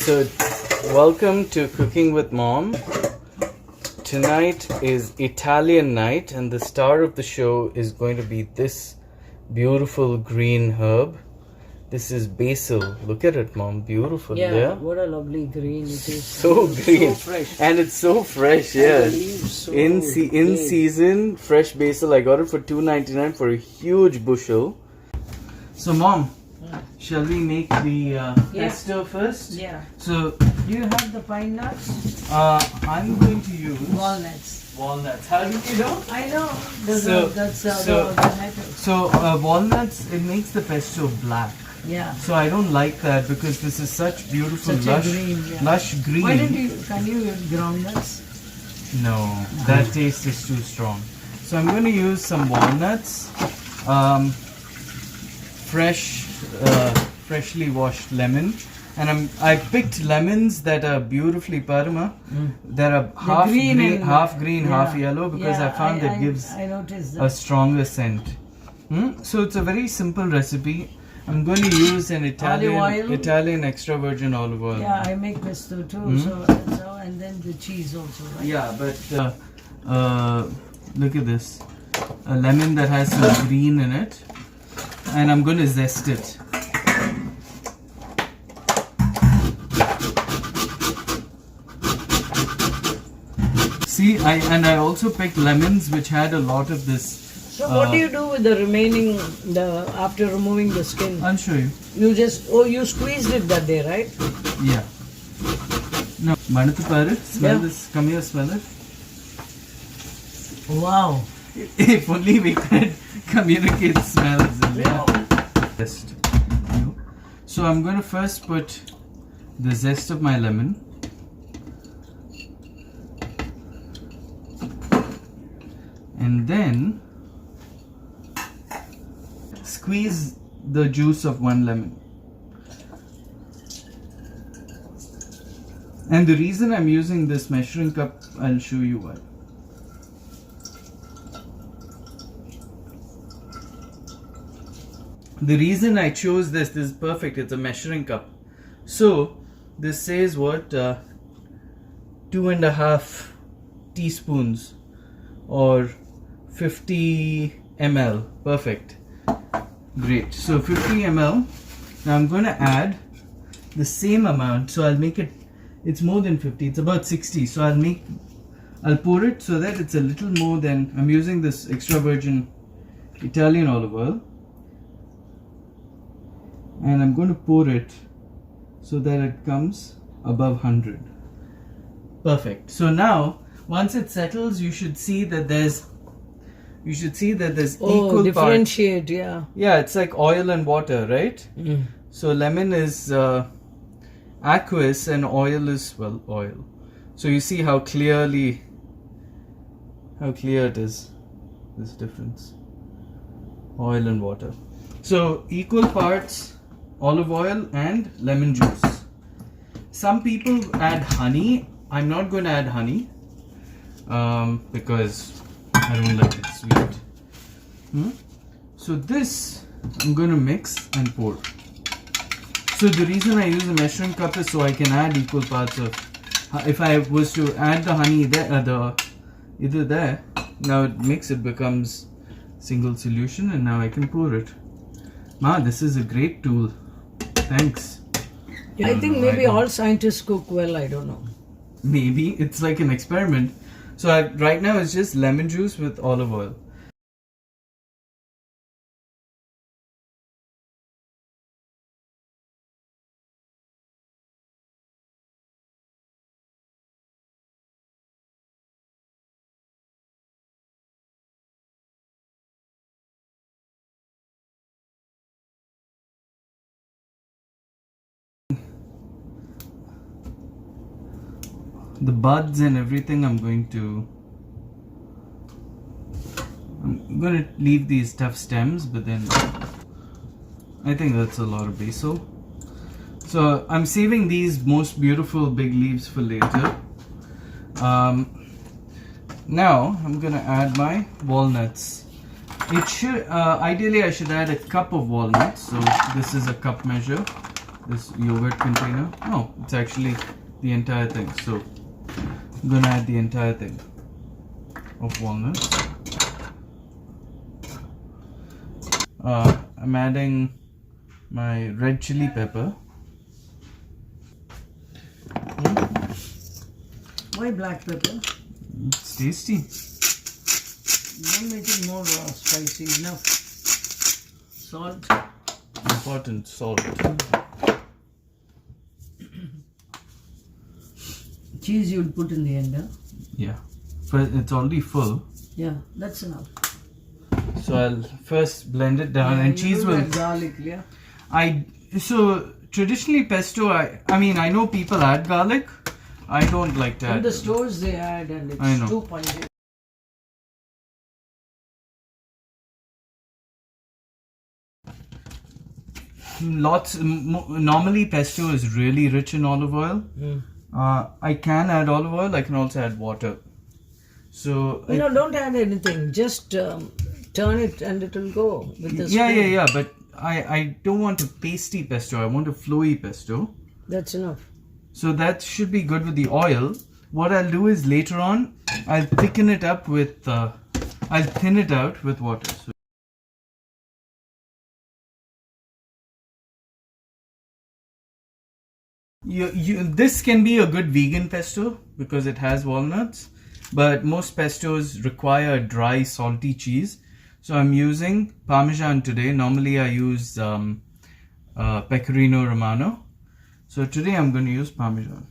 So, welcome to Cooking with Mom. Tonight is Italian night, and the star of the show is going to be this beautiful green herb. This is basil. Look at it, Mom. Beautiful. Yeah. What a lovely green it is. So green. So fresh. And it's so fresh, yeah. And the leaves so in big. season, fresh basil. I got it for $2.99 for a huge bushel. So, Mom, shall we make the pesto first? Yeah. So, Do you have the pine nuts? I'm going to use Walnuts. walnuts. How do you know? I know. That's so- the method. So, walnuts, it makes the pesto black. Yeah. So I don't like that because this is such beautiful, Such a lush, green, yeah. lush green. Why don't can you use groundnuts? No, that taste is too strong. So I'm going to use some walnuts, freshly washed lemon, and I picked lemons that are beautifully parma, that are half green, half yellow, because I found that gives I noticed that. a stronger scent. So it's a very simple recipe. I'm going to use an Italian extra virgin olive oil. Yeah, I make pesto too. So and then the cheese also, right? Yeah, but look at this. A lemon that has some green in it. And I'm going to zest it. See, I also picked lemons which had a lot of this. So what do you do with the remaining, after removing the skin? I'll show you. You you squeezed it that day, right? Yeah. No, Manathu Paru, smell Yeah. this. Come here, smell it. Wow. If only we could communicate smells. Wow. Zest. So I'm going to first put the zest of my lemon. And then squeeze the juice of one lemon. And the reason I'm using this measuring cup, I'll show you why. The reason I chose this is perfect. It's a measuring cup. So this says what? 2.5 teaspoons or 50 ml. Perfect. Great. So 50 ml. Now I'm going to add the same amount. So I'll make it. It's more than 50. It's about 60. So I'll pour it so that it's a little more than. I'm using this extra virgin Italian olive oil. And I'm going to pour it so that it comes above 100. Perfect. So now, once it settles, you should see that there's equal differentiate, parts. yeah. Yeah, it's like oil and water, right? So lemon is aqueous and oil is, well, oil. So you see how clear it is, this difference. Oil and water. So equal parts olive oil and lemon juice. Some people add honey. I'm not going to add honey because I don't like it sweet. So this I'm going to mix and pour. So the reason I use a measuring cup is so I can add equal parts of. If I was to add the honey there, either there, now it becomes single solution, and now I can pour it. Ma, this is a great tool. Thanks. I think maybe all scientists cook well, I don't know. Maybe it's like an experiment. So right now it's just lemon juice with olive oil. The buds and everything I'm going to leave these tough stems, but then I think that's a lot of basil. So I'm saving these most beautiful big leaves for later. Now I'm gonna add my walnuts. It should ideally I should add a cup of walnuts. So this is a cup measure. This yogurt container. No, it's actually the entire thing. So I'm gonna add the entire thing of walnuts. I'm adding my red chili pepper. Why black pepper? It's tasty. Don't make it more spicy. Enough. Salt. Important salt. Cheese you'll put in the end, huh? Yeah, but it's already full. Yeah, that's enough. So I'll first blend it down, Yeah, and you cheese do will. that garlic, yeah. So traditionally pesto, I mean I know people add garlic. I don't like to In add. the stores they add, and I know. it's too pungent. Normally pesto is really rich in olive oil. I can add olive oil. I can also add water. So Don't add anything. Just turn it and it will go with the yeah, spoon. yeah. But I don't want a pasty pesto. I want a flowy pesto. That's enough. So that should be good with the oil. What I'll do is later on, I'll thicken it up with. I'll thin it out with water. So this can be a good vegan pesto because it has walnuts, but most pestos require a dry salty cheese. So I'm using Parmesan today. Normally I use Pecorino Romano. So today I'm going to use Parmesan.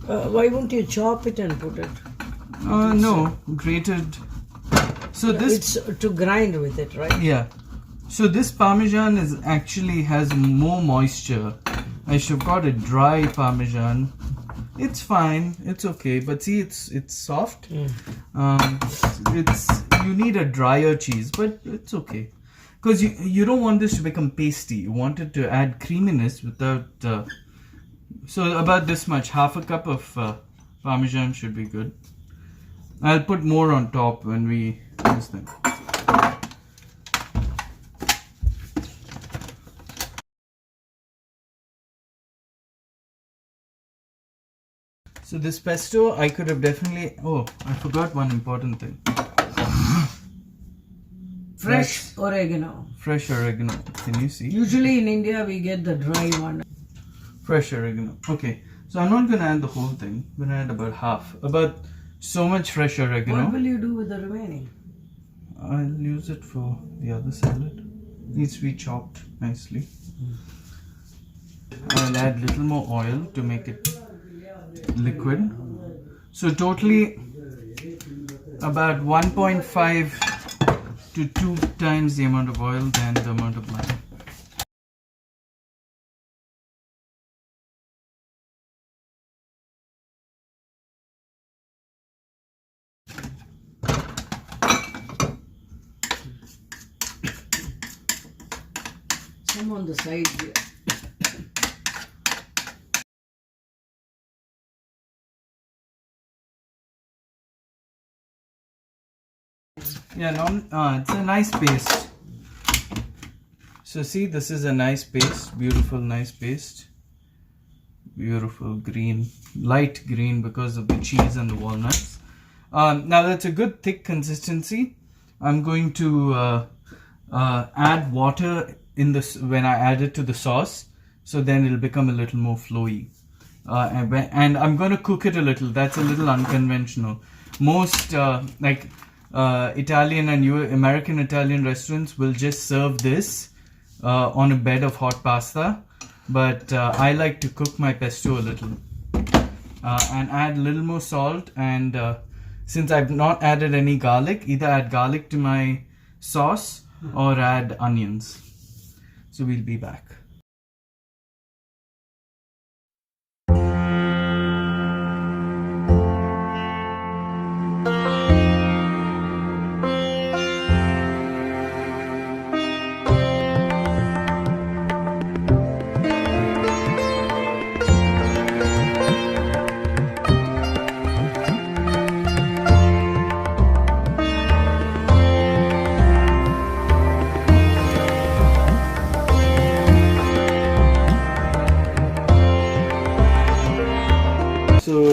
Why won't you chop it and put it? No, grated. So this It's to grind with it, right? Yeah. So this Parmesan actually has more moisture. I should have got a dry Parmesan. It's fine. It's okay. But see, it's soft. You need a drier cheese, but it's okay. Because you don't want this to become pasty. You want it to add creaminess without. So about this much, half a cup of Parmesan should be good. I'll put more on top when we use them. So this pesto, I could have definitely. Oh, I forgot one important thing. Fresh oregano. Fresh oregano. Can you see? Usually in India we get the dry one. Fresh oregano. Okay. So I'm not gonna add the whole thing. I'm gonna add about half. About so much fresh oregano. What will you do with the remaining? I'll use it for the other salad. Needs to be chopped nicely. I'll add little more oil to make it liquid. So totally about 1.5 to 2 times the amount of oil than the amount of lime. Some on the side here. Yeah, it's a nice paste. So see, this is a nice paste, beautiful, nice paste. Beautiful green, light green because of the cheese and the walnuts. Now that's a good thick consistency. I'm going to add water in this when I add it to the sauce, so then it'll become a little more flowy. And I'm going to cook it a little. That's a little unconventional. Most Italian and American Italian restaurants will just serve this on a bed of hot pasta, but I like to cook my pesto a little and add a little more salt. And since I've not added any garlic, either add garlic to my sauce or add onions. So we'll be back.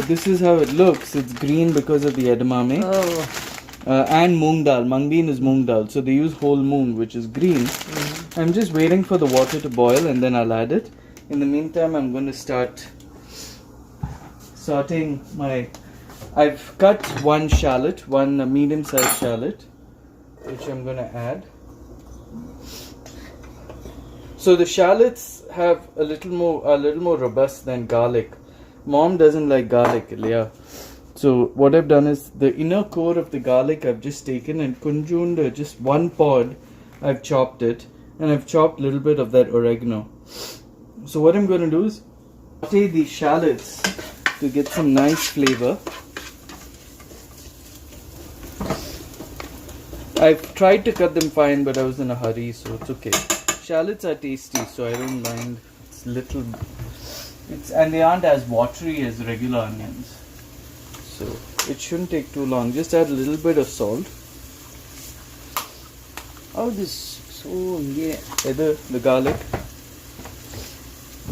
this is how it looks. It's green because of the edamame. Oh. And moong dal. Mung bean is moong dal. So they use whole moong, which is green. I'm just waiting for the water to boil and then I'll add it. In the meantime, I'm going to start sauteing my... I've cut one shallot, one medium-sized shallot, which I'm going to add. So the shallots have a little more robust than garlic. Mom doesn't like garlic, Leah. So what I've done is the inner core of the garlic I've just taken and kunjund, just one pod, I've chopped it, and I've chopped a little bit of that oregano. So what I'm going to do is saute the shallots to get some nice flavor. I've tried to cut them fine, but I was in a hurry, so it's okay. Shallots are tasty, so I don't mind. It's little, and they aren't as watery as regular onions, so it shouldn't take too long. Just add a little bit of salt. Oh, this so yeah. The garlic.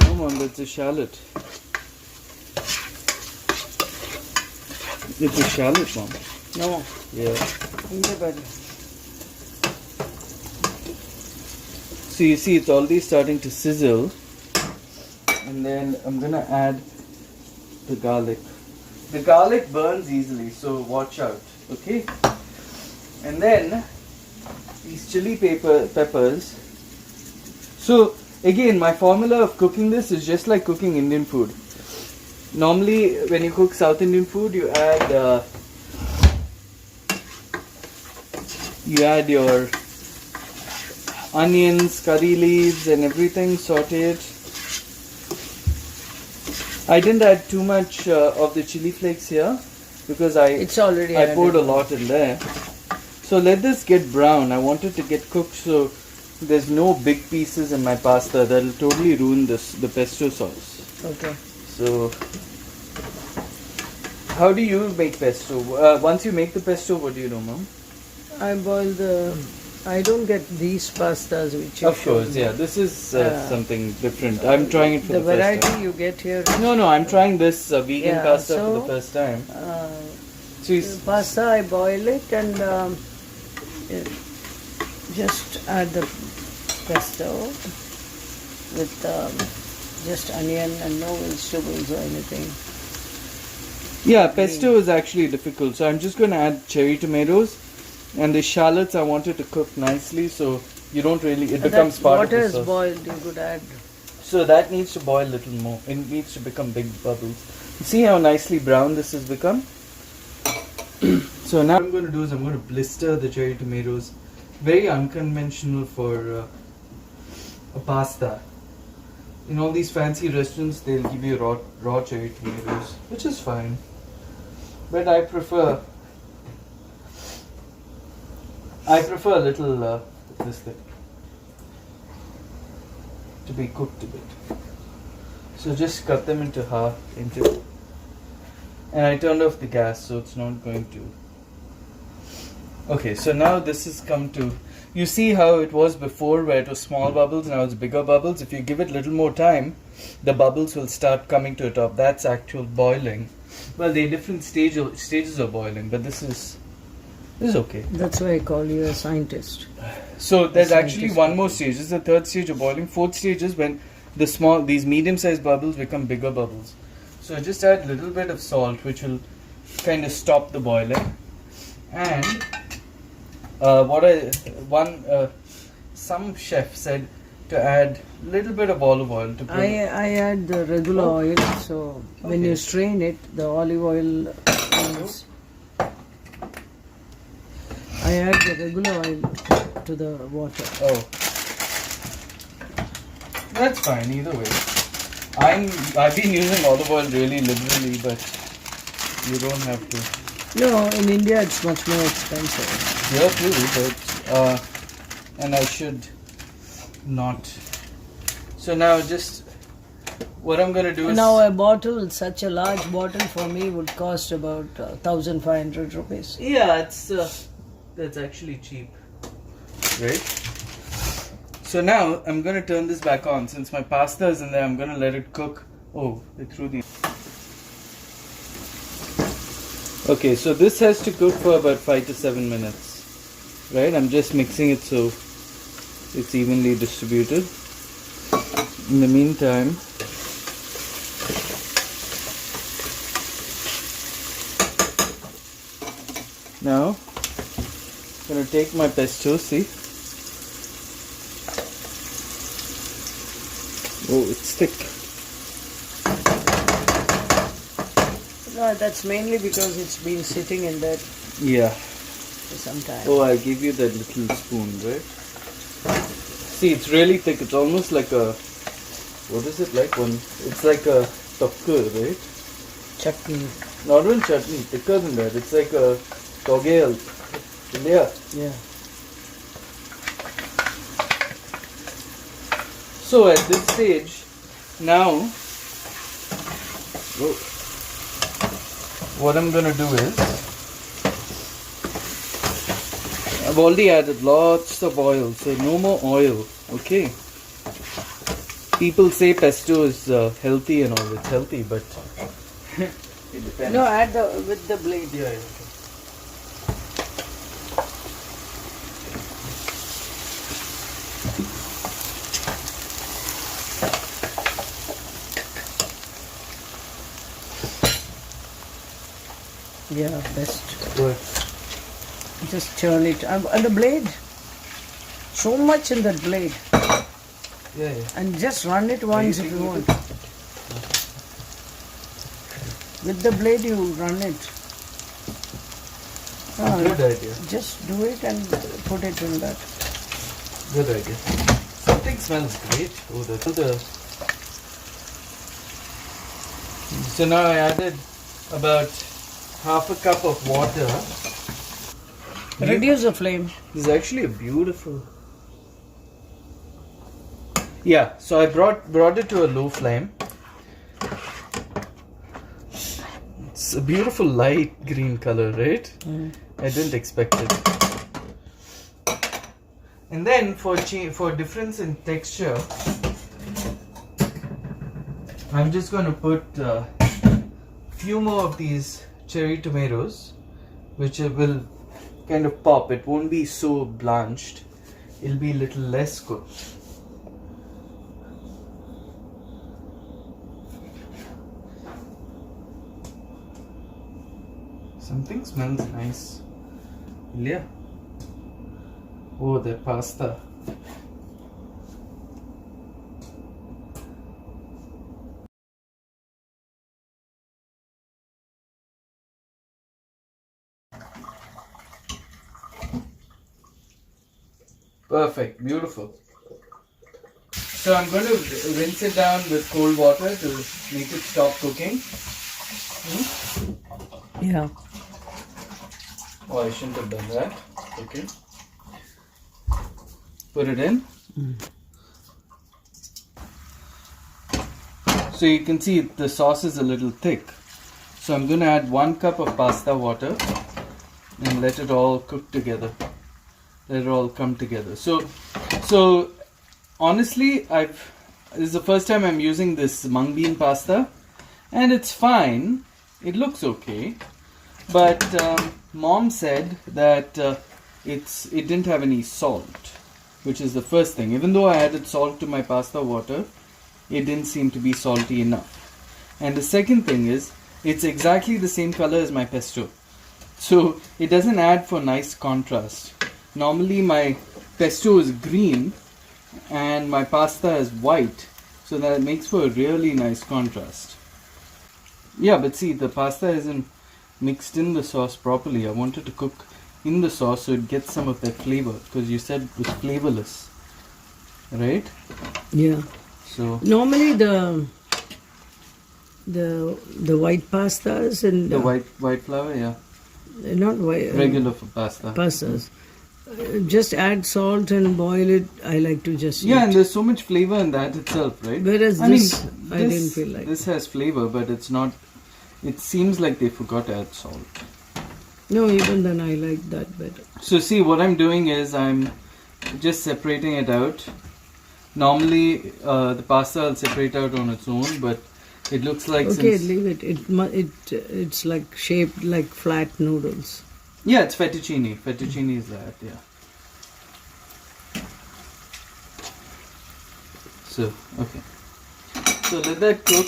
No, Mom, that's a shallot. It's a shallot, Mom. No. Yeah. Better. So you see, it's already starting to sizzle, and then I'm gonna add the garlic. The garlic burns easily, so watch out, okay? And then these chili peppers. So again, my formula of cooking this is just like cooking Indian food. Normally, when you cook South Indian food, you add your onions, curry leaves and everything sauteed. I didn't add too much of the chili flakes here because I poured a lot in there. So let this get brown. I want it to get cooked so there's no big pieces in my pasta. That'll totally ruin the pesto sauce. Okay. So how do you make pesto? Once you make the pesto, what do you do, Mom? I boil I don't get these pastas which you Of course, yeah. This is something different. I'm trying it for the first time. The variety you get here. No, I'm trying this vegan pasta for the first time. Pasta, I boil it and just add the pesto with just onion and no vegetables or anything. Yeah, pesto is actually difficult. So I'm just going to add cherry tomatoes. And the shallots I wanted to cook nicely, so you don't really, it becomes part of the sauce. Water is boiled, you could add. So that needs to boil a little more. It needs to become big bubbles. See how nicely brown this has become? So now what I'm going to do is I'm going to blister the cherry tomatoes. Very unconventional for a pasta. In all these fancy restaurants, they'll give you raw cherry tomatoes, which is fine. But I prefer a little this thing to be cooked a bit. So just cut them into half, and I turned off the gas, so it's not going to. Okay, so now this has come to. You see how it was before, where it was small bubbles, now it's bigger bubbles. If you give it a little more time, the bubbles will start coming to the top. That's actual boiling. Well, they're different stages of boiling, but this is okay. That's why I call you a scientist. So there's actually one more stage. This is the third stage of boiling. Fourth stage is when these medium-sized bubbles become bigger bubbles. So just add a little bit of salt, which will kind of stop the boiling. And some chef said to add a little bit of olive oil to. I add the regular oil. So when you strain it, the olive oil. I add the regular oil to the water. Oh, that's fine either way. I've been using olive oil really liberally, but you don't have to. No, in India it's much more expensive. Here too, but and I should not. So now just what I'm gonna do is now a bottle, such a large bottle for me would cost about 1,500 rupees. Yeah, it's that's actually cheap, right? So now I'm gonna turn this back on. Since my pasta is in there, I'm gonna let it cook. Oh, they threw these. Okay, so this has to cook for about 5 to 7 minutes. Right? I'm just mixing it so it's evenly distributed. In the meantime, now I'm going to take my pesto, see? Oh, it's thick. No, that's mainly because it's been sitting in that Yeah. for some time. Oh, I gave you that little spoon, right? See, it's really thick. It's almost like a... What is it like? It's like a tokku, right? Chutney. Not even chutney, thicker than that. It's like a togel. Yeah. Yeah. So at this stage, now, what I'm gonna do is, I've already added lots of oil, so no more oil, okay? People say pesto is healthy and all, it's healthy, but it depends. No, add with the blade. Yeah, okay. Yeah, best. Good. Just churn it. And the blade. So much in that blade. Yeah, yeah. And just run it once if you want. With the blade you run it. Good idea. Just do it and put it in that. Good idea. Something smells great. Oh, the. So now I added about half a cup of water. Reduce the flame. This is actually a beautiful. Yeah, so I brought it to a low flame. It's a beautiful light green color, right? I didn't expect it. And then for difference in texture, I'm just going to put few more of these cherry tomatoes, which will kind of pop. It won't be so blanched. It'll be a little less cooked. Something smells nice. Yeah. Oh, the pasta. Perfect, beautiful. So I'm going to rinse it down with cold water to make it stop cooking. Yeah. Oh, I shouldn't have done that. Okay. Put it in. So you can see the sauce is a little thick. So I'm going to add 1 cup of pasta water and let it all cook together. Let it all come together. So honestly, this is the first time I'm using this mung bean pasta, and it's fine. It looks okay, but Mom said that it didn't have any salt, which is the first thing. Even though I added salt to my pasta water, it didn't seem to be salty enough. And the second thing is, it's exactly the same color as my pesto, so it doesn't add for nice contrast. Normally my pesto is green and my pasta is white, so that makes for a really nice contrast. Yeah, but see, the pasta isn't mixed in the sauce properly. I wanted to cook in the sauce so it gets some of that flavor, because you said it was flavorless, right? Yeah. So normally the white pastas and the white flour, yeah, not white regular for pasta. pastas. Just add salt and boil it. I like to just Yeah, eat. and there's so much flavor in that itself, right? Whereas I didn't feel like this has flavor, but it's not. It seems like they forgot to add salt. No, even then I like that better. So see, what I'm doing is I'm just separating it out. Normally, the pasta I'll separate out on its own, but It looks like Okay, leave it. It's like shaped like flat noodles. Yeah, it's fettuccine. Fettuccine is that, yeah. So, okay. So let that cook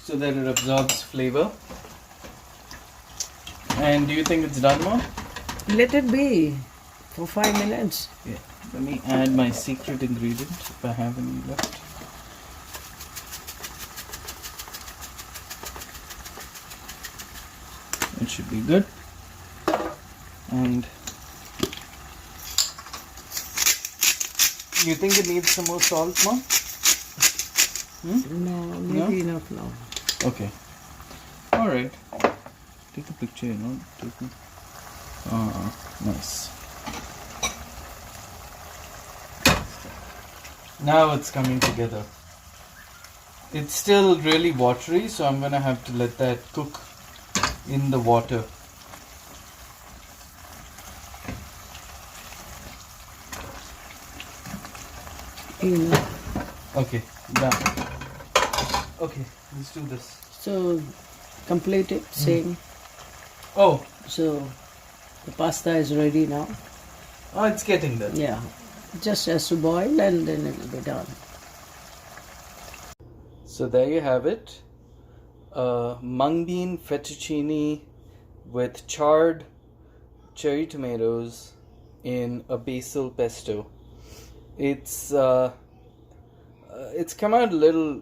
so that it absorbs flavor. And do you think it's done, Mom? Let it be for 5 minutes. Yeah. Let me add my secret ingredient if I have any left. It should be good. And you think it needs some more salt, Mom? No, maybe enough now. Okay. Alright. Take a picture, you know. Nice. Now it's coming together. It's still really watery, so I'm gonna have to let that cook in the water. Okay, done. Okay, let's do this. So, complete it, same. Oh, So, the pasta is ready now. oh, it's getting there. Yeah, just has to boil and then it will be done. So there you have it. Mung bean fettuccine with charred cherry tomatoes in a basil pesto. It's come out a little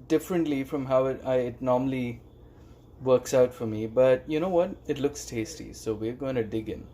differently from how it normally works out for me, but you know what? It looks tasty, so we're going to dig in.